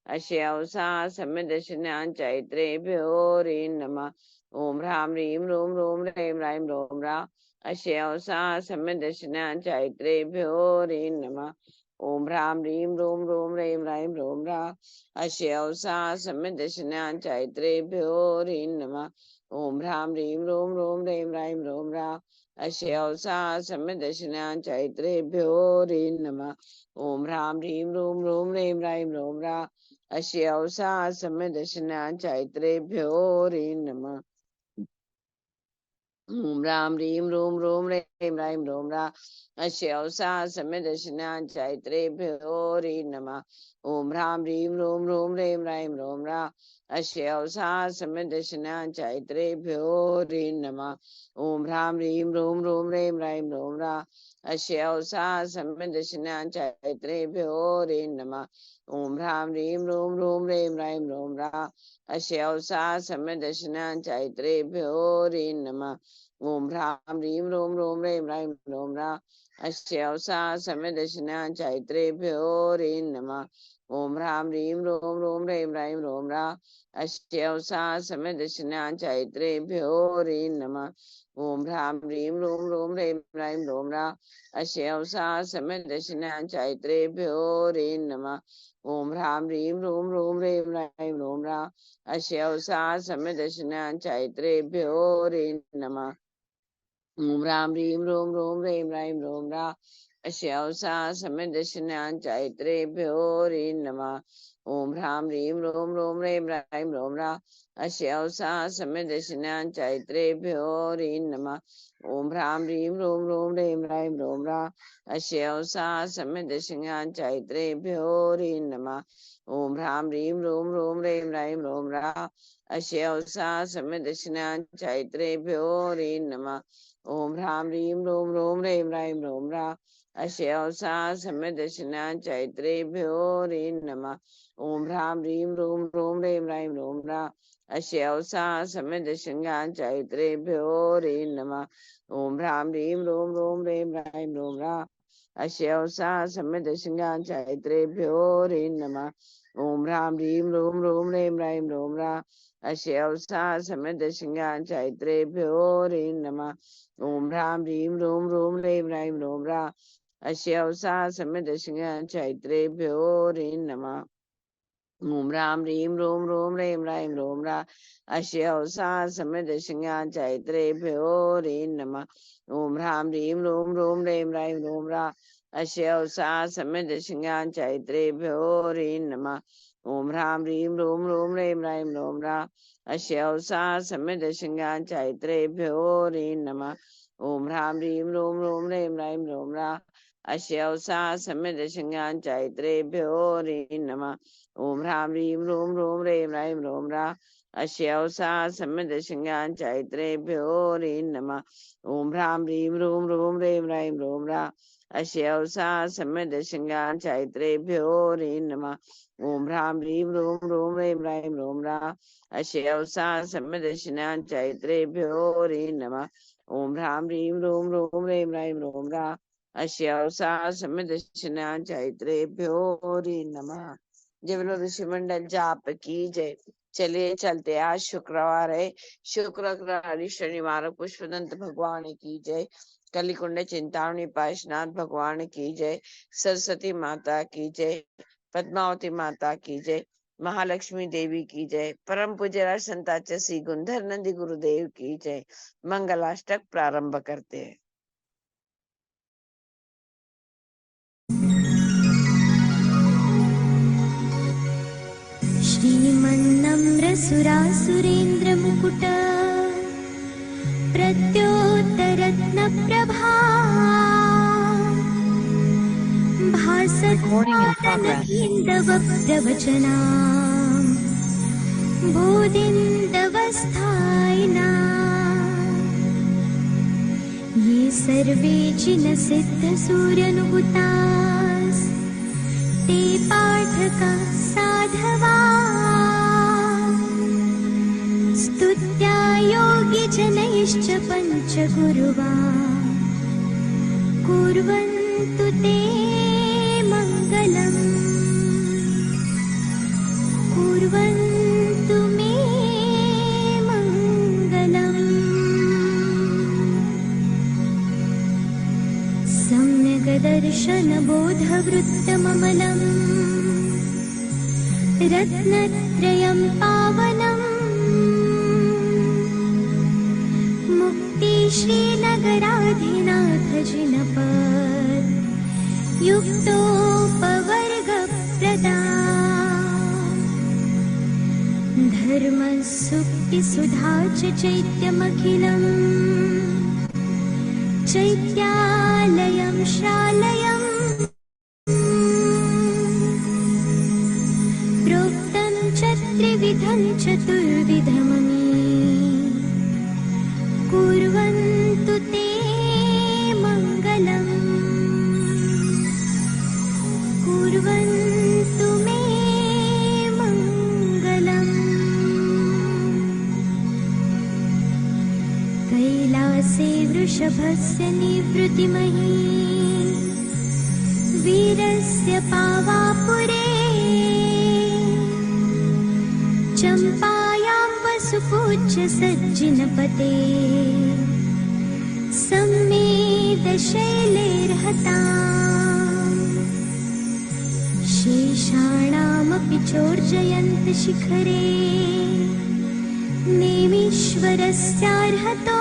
अश्यवसा समिदशनां चैत्रेभ्यो रे नमः। ओम ह्रां ह्रीं रूं रूं ह्रैं ह्रैं रों ह्रा। अश्यवसा समिदशनां चैत्रेभ्यो रे नमः। ओम ह्रां ह्रीं रूं रूं ह्रैं ह्रैं रों ह्रा। अश्यवसा समिदशनां चैत्रेभ्यो रे नमः। ओम ह्रां ह्रीं रूं रूं ह्रैं ह्रैं रों ह्रा। अश्यवसा समिदशनां चैत्रेभ्यो रे नमः। ओम ह्रां ह्रीं रूं रूं ह्रैं ह्रैं रों ह्रा। अश्यवसा समिदशनां चैत्रेभ्यो रे नमः। ओम राम ह्रीं रूं रूं ह्रैं ह्रैं रों ह्रा। अश्यवसा समिदशनां चैत्रेभ्यो रे नमः। ओम ह्रां ह्रीं रूं रूं ह्रैं ह्रैं रों ह्रा। अश्यवसा समिदशनां चैत्रेभ्यो रे नमः। ओम ह्रां ह्रीं रूं रूं ह्रैं ह्रैं रों ह्रा। अश्यवसा समिदशनां चैत्रेभ्यो रे नमः। ओम ह्रां ह्रीं रूं रूं ह्रैं ह्रैं रों ह्रा। अश्यवसा समिदशनां चैत्रेभ्यो रे नमः। ओम ह्रां ह्रीं रूं रूं ह्रैं ह्रैं रों ह्रा। अश्यवसा समिदशनां चैत्रेभ्यो रे नमः। ओम ह्रां ह्रीं रूं रूं ह्रैं ह्रैं रों ह्रा। अश्यवसा समिदशनां चैत्रेभ्यो रे नमः। ओम ह्रां ह्रीं रूं रूं ह्रैं ह्रैं रों ह्रा। अश्यवसा समिदशनां चैत्रेभ्यो रे नमः। ओम ह्रां ह्रीं रूं रूं ह्रैं ह्रैं रों ह्रा। अश्यवसा समिदशनां चैत्रेभ्यो रे नमः। ओम ह्रां ह्रीं रूं रूं ह्रैं ह्रैं रों ह्रा। अश्यवसा समिदशनां चैत्रेभ्यो रे नमः। ओम ह्रां ह्रीं रूं रूं ह्रैं ह्रैं रों ह्रा। अश्यवसा समिदशनां चैत्रेभ्यो रे नमः। ओम ह्रां ह्रीं रूं रूं ह्रैं ह्रैं रों ह्रा। अश्यवसा समिदशनां चैत्रेभ्यो रे नमः। ओम ह्रां ह्रीं रूं रूं ह्रैं ह्रैं रों ह्रा। अश्यवसा समिदशनां चैत्रेभ्यो रे नमः। ओम ह्रां ह्रीं रूं रूं ह्रैं ह्रैं रों ह्रा। अश्यवसा समिदशनां चैत्रेभ्यो रे नमः। ओम ह्रां ह्रीं रूं रूं ह्रैं ह्रैं रों ह्रा। अश्यवसा समिदशनां चैत्रेभ्यो रे नमः। ओम ह्रां ह्रीं रूं रूं ह्रैं ह्रैं रों ह्रा। अश्यवसा समिदशनां चैत्रेभ्यो रे नमः। ओम ह्रां ह्रीं रूं रूं ह्रैं ह्रैं रों ह्रा। अश्यवसा समिदशनां चैत्रेभ्यो रे नमः। ओम ह्रां ह्रीं रूं रूं ह्रैं ह्रैं रों ह्रा। अश्यवसा समिदशनां चैत्रेभ्यो रे नमः। ओम ह्रां ह्रीं रूं रूं ह्रैं ह्रैं रों ह्रा। अश्यवसा समिदशनां चैत्रेभ्यो रे नमः। ओम ह्रां ह्रीं रूं रूं ह्रैं ह्रैं रों ह्रा। अश्यवसा समिदशनां चैत्रेभ्यो रे नमः। ओम ह्रां ह्रीं रूं रूं ह्रैं ह्रैं रों ह्रा। अश्यवसा समिदशनां चैत्रेभ्यो रे नमः। ओम ह्रां ह्रीं रूं रूं ह्रैं ह्रैं रों ह्रा। अश्यवसा समिदशनां चैत्रेभ्यो रे नमः। ओम ह्रां ह्रीं रूं रूं ह्रैं ह्रैं रों ह्रा। अश्यवसा समिदशनां चैत्रेभ्यो रे नमः। ओम ह्रां ह्रीं रूं रूं ह्रैं ह्रैं रों ह्रा। अश्यवसा समिदशनां चैत्रेभ्यो रे नमः। ओम ह्रां ह्रीं रूं रूं ह्रैं ह्रैं रों ह्रा। अश्यवसा समिदशनां चैत्रेभ्यो रे नमः। ओम ह्रां ह्रीं रूं रूं ह्रैं ह्रैं रों ह्रा। अश्यवसा समिदशनां चैत्रेभ्यो रे नमः। जय बोलो ऋषि मंडल जाप की जय। चलिए चलते, आज शुक्रवार है, शुक्र शनिवार पुष्पदंत भगवान की जय। कलिकुंड चिंतामणि पाशनाथ भगवान की जय। सरस्वती माता की जय। पद्मावती माता की जय। महालक्ष्मी देवी की जय। परम पूज्य संताचे श्री गुंधर नंदी गुरुदेव की जय। मंगलाष्टक प्रारंभ करते हैं। श्रीमन्नम्रसुरासुरेन्द्रमुकुट प्रद्योतरत्नप्रभा भासत्कारणकेन्दवप्रवचना बोधिन्दवस्थायिना ये सर्वे जिनसिद्धसूर्यनुगुतास् ते पाठका साधवा स्तुत्या योगिजनैश्च पञ्चगुरुवा कुर्वन्तु ते मङ्गलम्। कुर्वन्तु मे मङ्गलम्। सम्यग्दर्शनबोधवृत्तममलम् रत्नत्रयं पावनम् मुक्तिश्रीनगराधिनाथजिनपत् युक्तोपवर्गप्रदा धर्मसुक्तिसुधा च चैत्यमखिलम् चैत्यालयं श्रालयम् प्रोक्तं च त्रिविधं चतुर्विधममी कुर्वन्तु ते मङ्गलम्। कुर्वन्तु मे मङ्गलम्। कैलासे वृषभस्य निवृत्तिमही वीरस्य पावापुरे चम्पायां वसुपूज्य सज्जिनपते सम्मेदशैलेर्हता शेषाणामपि चोर्जयन्तशिखरे नेमीश्वरस्यार्हतो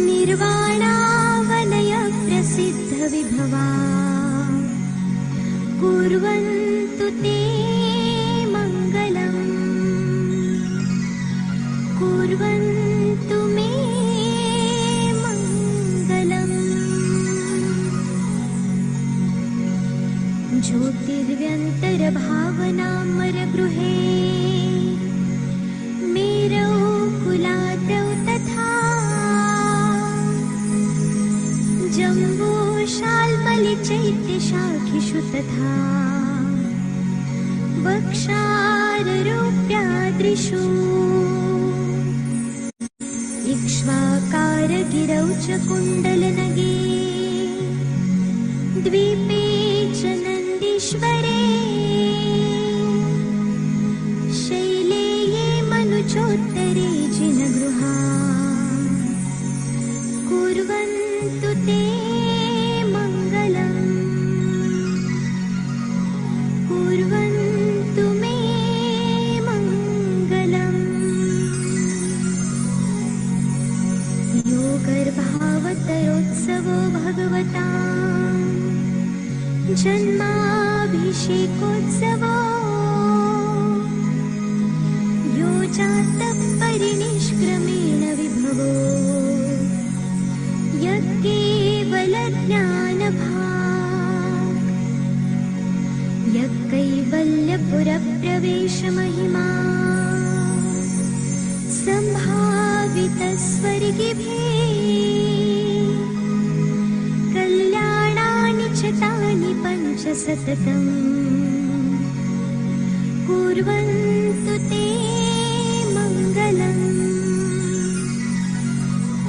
निर्वाणावलयप्रसिद्धविभवा कुर्वन्तु ते मङ्गलम्। कुर्वन्तु मे मङ्गलम्। ज्योतिर्व्यन्तरभावनामरगृहे मेरौ कुलाद्रौ तथा जम्बूशाल्मलिचैत्यशाखिषु तथा वक्षाररूप्यादृशु इक्ष्वाकारगिरौ च कुण्डलनगे द्वीपे च नन्दीश्वरे शैले ये मनुजोत्तरे जिनगृहा कुर्वन्तु ते मङ्गलम्। कुर्वन्तु मे मङ्गलम्। योगर्भावतरोत्सवो भगवता जन्माभिषेकोत्सवो यो जातः परिनिष्क्रमेण विभवो यत्केवलज्ञानभाक् यत्कैवल्यपुरप्रवेशमहिमा सम्भावितस्वर्गिभिः कल्याणानि च तानि पञ्च सततम् कुर्वन्तु ते मङ्गलम्।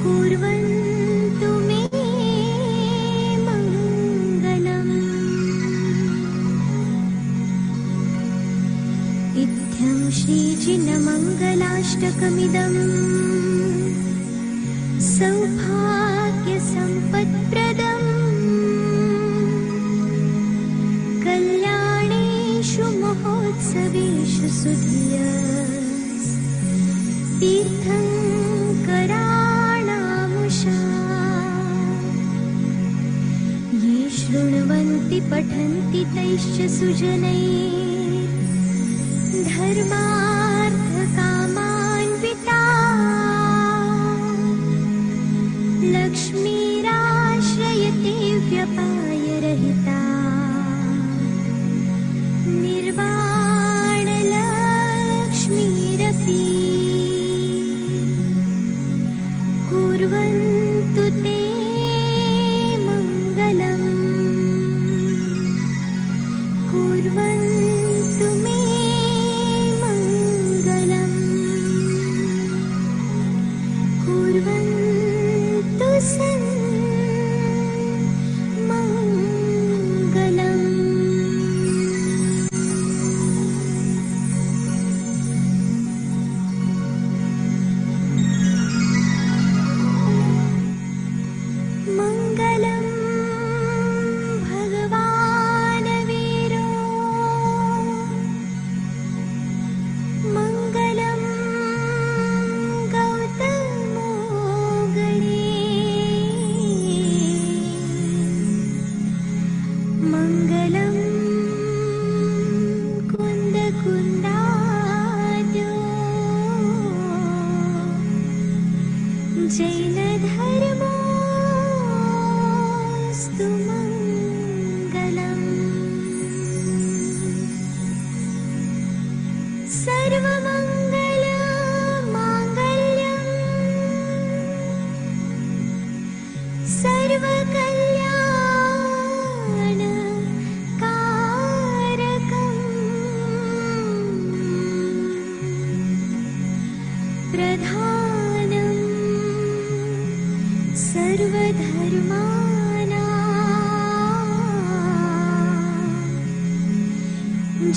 कुर्वन्तु मे मङ्गलम्। इत्थं श्रीजिनमङ्गलाष्टकमिदम् सौभाग्यसम्पत्प्रदम् कल्याणेषु महोत्सवेषु सुधियस् तीर्थङ्कराणामुषा ये शृण्वन्ति पठन्ति तैश्च सुजनैः धर्मार्थकामान्विता लक्ष्मीराश्रयते व्यपायरहिता निर्वाणलक्ष्मीरपि कुर्वन्तु ते मङ्गलम्। कुर्वन्तु मे मङ्गलम्। कुर्वन्तु सन् मङ्गलम्।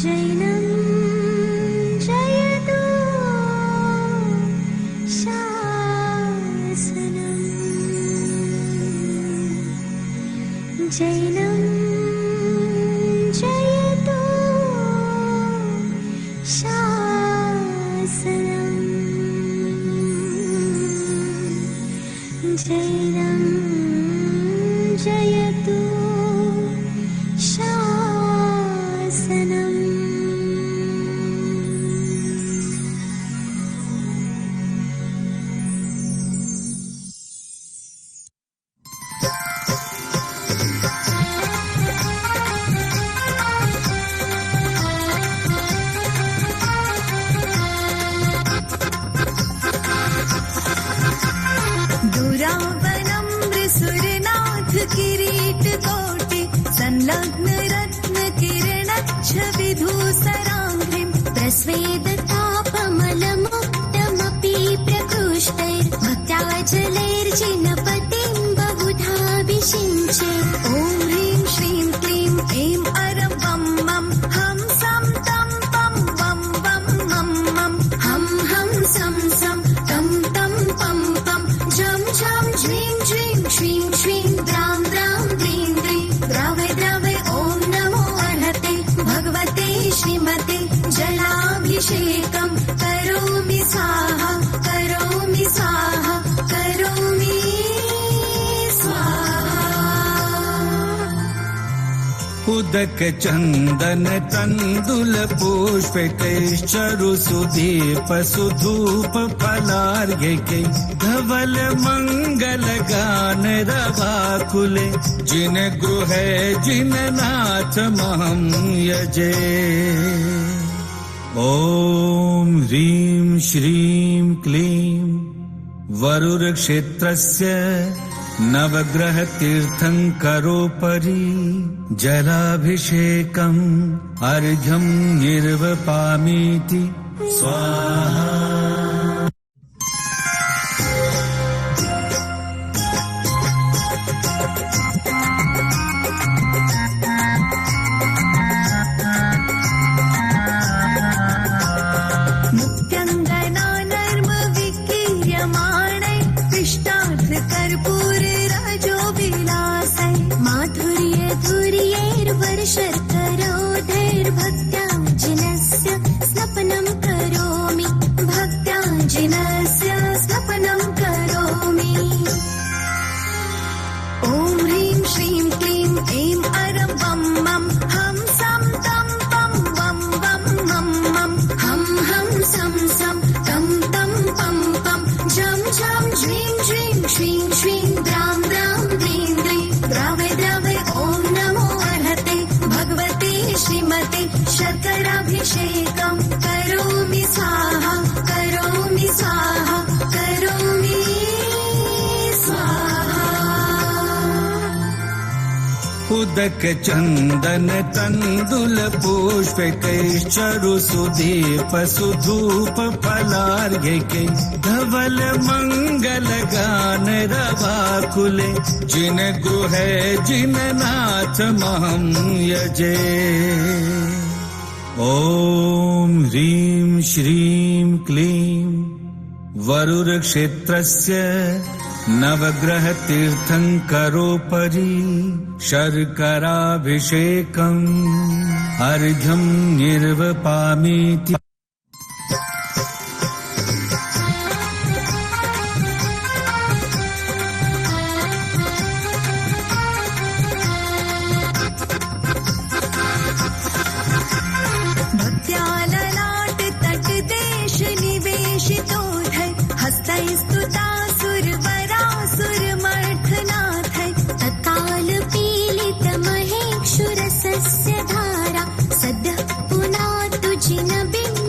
जैनं जयतु शासनम् जैनं जयतु शासनम् जैनं जयतु शासनम् संलग्न रत्न किरणच्छ विधूसराङ्घ्रिं प्रस्वेदतापमलमुक्तमपि प्रकृष्टैर्भक्त्याचलैर्जिनपतिं बहुधाभिषिञ्चे ॐ ह्रीं श्रीं क्लीं ऐं अरं वं मं हं सं तं पं वं वं मं मं हं हं सं सं तं तं पं पं झं झं झ्रीं झ्रीं श्रीं श्रीं द्रां द्रां द्रीं द्रीं द्रावय द्रावय ॐ नमो अर्हते भगवते श्रीमते जलाभिषेकं करोमि स्वाहा करोमि स्वाहा करोमि उदक चंदन तंदुल पुष्पैश्चरु सुदीप सुधूप फलार्घ्य धवल मंगल गान रवाकुले जिन गृह जिन नाथ महं यजे ॐ ह्रीं श्रीं क्लीं वरुर क्षेत्रस्य नवग्रह तीर्थंकरोपरि जलाभिषेकम् अर्घ्यं निर्वपामीति स्वाहा। शर्करोधैर्भक्त्या जिनस्य स्नपनं करोमि भक्त्या जिनस्य स्नपनं करोमि ॐ ह्रीं श्रीं क्लीं ऐं अरं वं मं हं सं तं पं वं वं मं मं हं हं सं सं तं तं पं पं झं झं झ्रीं झ्रीं श्रीं श्रीं द्रां द्रां द्रीं द्रीं द्रावय द्रावय ॐ नमो अर्हते भगवते श्रीमते शर्कराभिषेकं करोमि स्वाहा करोमि स्वाहा करोमि स्वाहा। उदक चंदन तंदुल पुष्पैश्चरु सुदीप सुधूप फलार्घ्य धवल मंगल गान रवाकुले जिन गृह जिन नाथ महं यजे ॐ ह्रीं श्रीं क्लीं वरुर क्षेत्रस्य नवग्रह तीर्थंकरोपरि शर्कराभिषेकम् अर्घ्यं निर्वपामीति धारा सद्यः पुनातु जिनबिम्ब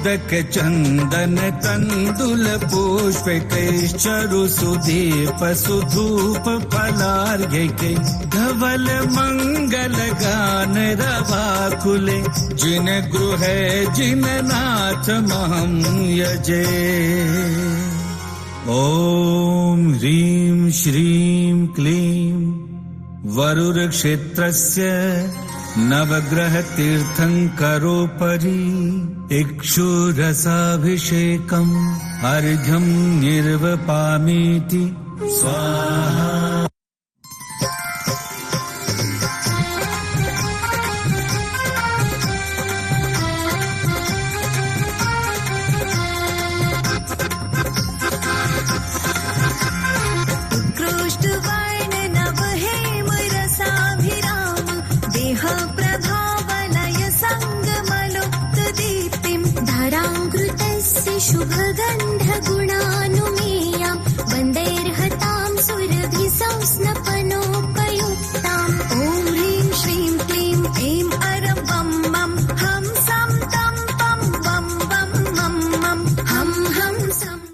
मोदक चंदन तंदुल पुष्पैश्चरु सुदीप सुधूप फलार्घ्यैः धवल मंगल गान रवाकुले जिन गृहे जिन नाथ महं यजे। ॐ ह्रीं श्रीं क्लीं वरुरक्षेत्रस्य नवग्रह तीर्थंकरोपरि इक्षुरसाभिषेकम् अर्घ्यं निर्वपामीति स्वाहा। शुभगन्धगुणानुमे